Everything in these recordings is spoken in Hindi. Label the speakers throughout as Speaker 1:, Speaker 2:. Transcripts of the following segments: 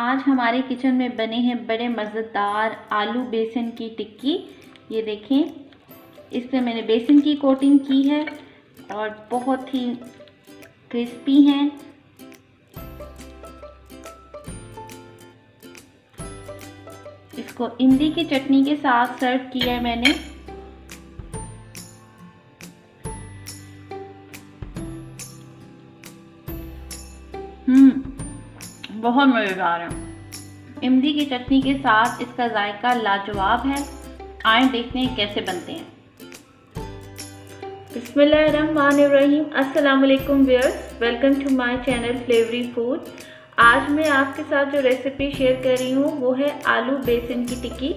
Speaker 1: आज हमारे किचन में बने हैं बड़े मज़ेदार आलू बेसन की टिक्की। ये देखें, इस पे मैंने बेसन की कोटिंग की है और बहुत ही क्रिस्पी हैं। इसको इमली की चटनी के साथ सर्व किया है मैंने। बहुत मज़ेदार है। इमली की चटनी के साथ इसका जायका लाजवाब है। आए देखते हैं कैसे बनते हैं। बिस्मिल्लाहिर्रहमानिर्रहीम। अस्सलाम वालेकुम viewers, welcome to my channel Flavory Food. आज मैं आपके साथ जो रेसिपी शेयर कर रही हूँ वो है आलू बेसन की टिक्की।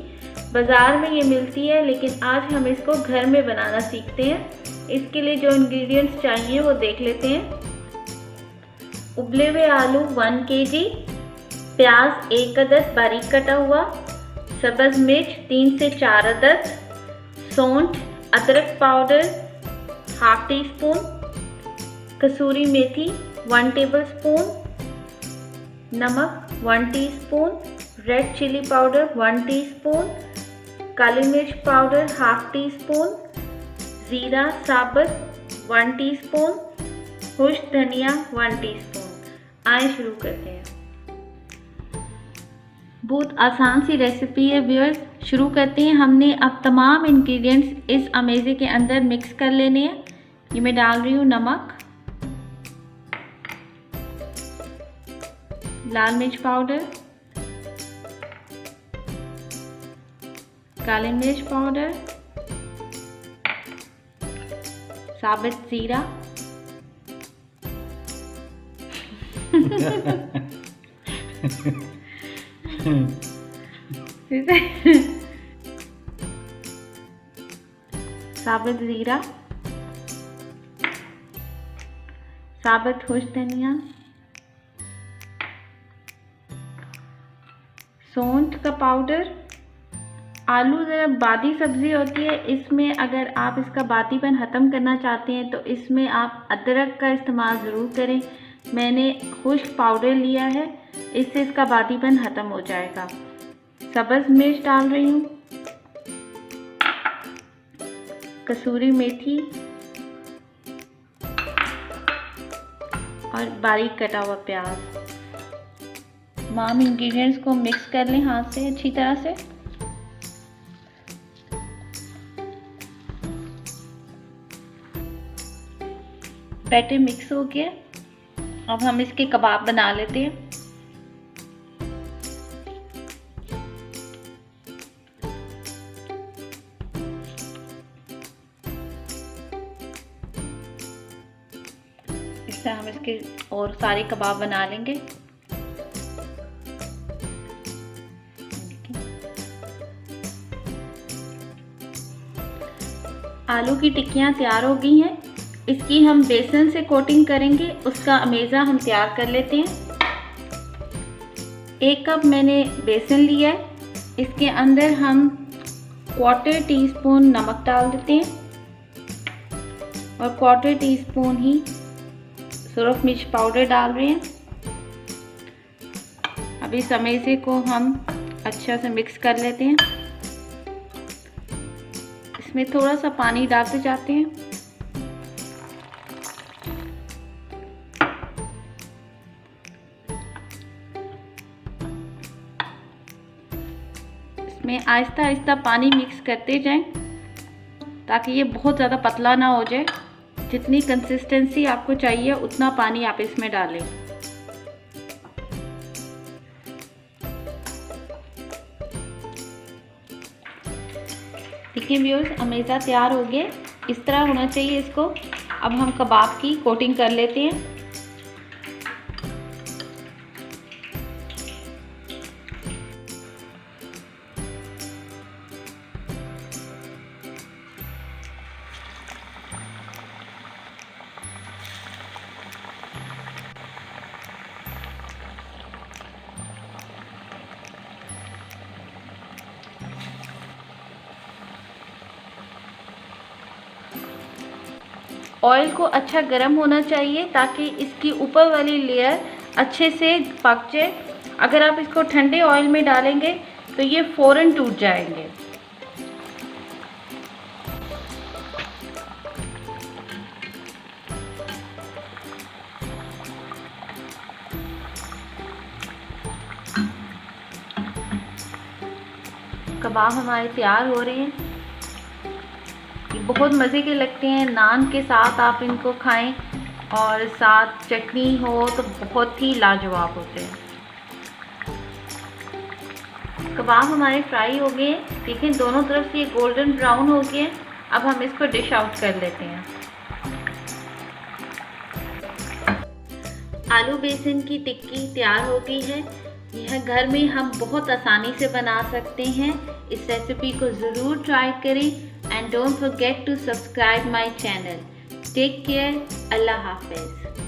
Speaker 1: बाज़ार में ये मिलती है लेकिन आज हम इसको घर में बनाना सीखते हैं। इसके लिए जो इंग्रेडिएंट्स चाहिए वो देख लेते हैं। उबले हुए आलू 1 kg, प्याज 1 अदद बारीक कटा हुआ, सब्ज़ मिर्च 3 से 4 अदद, सौंठ अदरक पाउडर 1/2 टीस्पून, कसूरी मेथी 1 टेबलस्पून, नमक 1 teaspoon, red chilli powder 1 teaspoon, काली मिर्च पाउडर 1/2 टीस्पून, ज़ीरा साबुत 1 टीस्पून, खुश्क धनिया 1 टीस्पून। आइए शुरू करते हैं। बहुत आसान सी रेसिपी है व्यूअर्स, शुरू करते हैं। हमने अब तमाम इंग्रेडिएंट्स इस अमेज़े के अंदर मिक्स कर लेने हैं। ये मैं डाल रही हूँ नमक, लाल मिर्च पाउडर, काली मिर्च पाउडर, साबुत ज़ीरा साबुत ज़ीरा, साबुत खुश्क धनिया, सौंठ का पाउडर। आलू ज़रा बादी सब्ज़ी होती है, इसमें अगर आप इसका बादीपन ख़त्म करना चाहते हैं तो इसमें आप अदरक का इस्तेमाल ज़रूर करें। मैंने खुश्क पाउडर लिया है, इससे इसका बादीपन ख़त्म हो जाएगा। सब्ज़ मिर्च डाल रही हूँ, कसूरी मेथी और बारीक कटा हुआ प्याज। तमाम इंग्रेडिएंट्स को मिक्स कर लें हाथ से अच्छी तरह से। बैटर मिक्स हो गया, अब हम इसके कबाब बना लेते हैं। इस तरह हम इसके और सारे कबाब बना लेंगे। आलू की टिक्कियाँ तैयार हो गई हैं। इसकी हम बेसन से कोटिंग करेंगे, उसका अमेज़ा हम तैयार कर लेते हैं। 1 कप मैंने बेसन लिया है, इसके अंदर हम 1/4 टीस्पून नमक डाल देते हैं और 1/4 टीस्पून ही सुरख मिर्च पाउडर डाल रहे हैं। अब इस अमेज़े को हम अच्छा से मिक्स कर लेते हैं। इसमें थोड़ा सा पानी डालते जाते हैं। इसमें आहिस्ता आहिस्ता पानी मिक्स करते जाएं ताकि ये बहुत ज़्यादा पतला ना हो जाए। जितनी कंसिस्टेंसी आपको चाहिए उतना पानी आप इसमें डालें। देखिए व्यूअर्स, अमेज़ा तैयार हो गया, इस तरह होना चाहिए इसको। अब हम कबाब की कोटिंग कर लेते हैं। ऑयल को अच्छा गर्म होना चाहिए ताकि इसकी ऊपर वाली लेयर अच्छे से पक जाए। अगर आप इसको ठंडे ऑयल में डालेंगे तो ये फ़ौरन टूट जाएंगे। कबाब हमारे तैयार हो रहे हैं। ये बहुत मज़े के लगते हैं, नान के साथ आप इनको खाएं और साथ चटनी हो तो बहुत ही लाजवाब होते हैं। कबाब हमारे फ्राई हो गए हैं, देखें दोनों तरफ से ये गोल्डन ब्राउन हो गए। अब हम इसको डिश आउट कर लेते हैं। आलू बेसन की टिक्की तैयार हो गई है। यह घर में हम बहुत आसानी से बना सकते हैं। इस रेसिपी को ज़रूर ट्राई करें and don't forget to subscribe my channel. Take care. Allah हाफिज़।